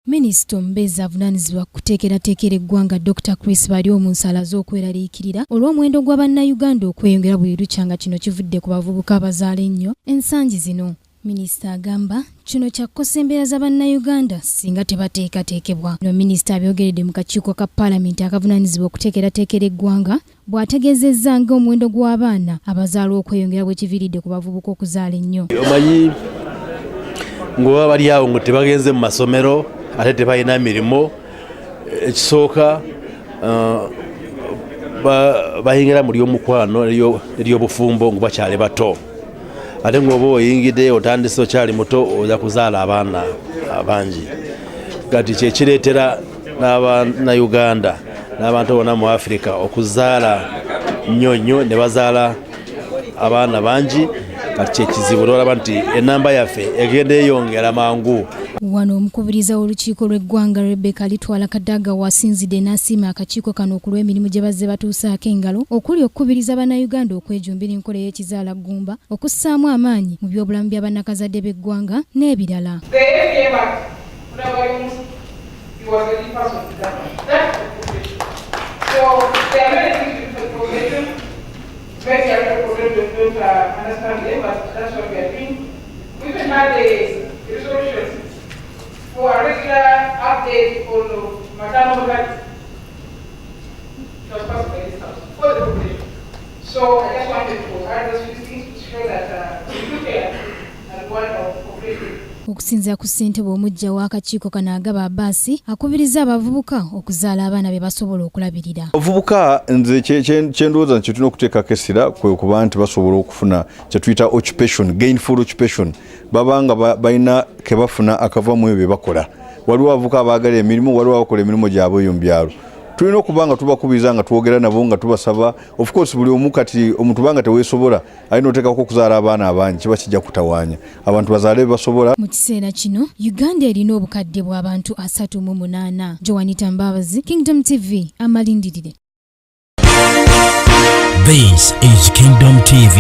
Minisita omubeezi avunaanyizibwa kuteekerateekera eggwanga Dr. Chris bali mu nsala z'okweraliikirira olw'omuwendo gwa bannayuganda okweyongera buli lukya nga kino kivudde ku bavubuka abazaala ennyo ensangi zino. Minisita agamba kino kyakosa embeera za bannayuganda singa tebateekateekebwa. No minisita abyogeredde mu kakiiko ka paalamenti akavunaanyizibwa okuteekerateekera eggwanga bw'ategeezezza ng'omuwendo gw'abaana abazaala okweyongera bwe kiviiridde ku bavubuka okuzaala ennyo. Omanyi ng'oba bali awo ngo tebagenze mu masomero ate tebalina mirimu, ekisooka bayingira mu ly'omukwano ery'obufumbo nga bakyali bato. Ate ng'oba oyingidde otandise okyali muto oja kuzaala abaana abangi. Kati kye kireetera n'Abannayuganda n'abantu bonna mu Afirika okuzaala nnyo ne bazaala abaana bangi. Kati kye kizibu olaba nti ennamba yaffe egenda eyongera mangu. Wano omukubiriza w'olukiiko lw'eggwanga Rebecca Litwala Kadaga wasinzidde n'asiima akakiiko kano ku lw'emirimu gye bazze batuusaako engalo okuli okukubiriza Bannayuganda okwejumbira enkola y'ekizaala ggumba, okussaamu amaanyi mu by'obulamu by'abannakazadde b'eggwanga n'ebirala. For a regular update on maternal health transferred by this house for the population. So I just wanted to add those few things to show that we do care and want our population. Okusinziira ku ssentebe omuggya w'akakiiko kano agaba Abbasi akubiriza abavubuka okuzaala abaana be basobola okulabirira. Abavubuka nze kyendowooza nti tulina okuteekako essira kwe okuba nti basobola okufuna kye tuyita occupation, gainful occupation, babanga balina ke bafuna akava mu ebyo bye bakola. Waliwo abavubuka abaagala emirimu, waliwo abakola emirimu gyabwe eyo mu byalo. Tulina okuba nga tubakubiriza nga twogera nabo nga tubasaba. Of course buli omu kati omuntu banga teweesobola alina oteekako okuzaala abaana abangi kiba kijja kutawaanya. Abantu bazaale be basobola. Mu kiseera kino Uganda erina obukadde bw'abantu 38. Joanita Mbabazi, Kingdom TV, amalindirire. This is Kingdom TV.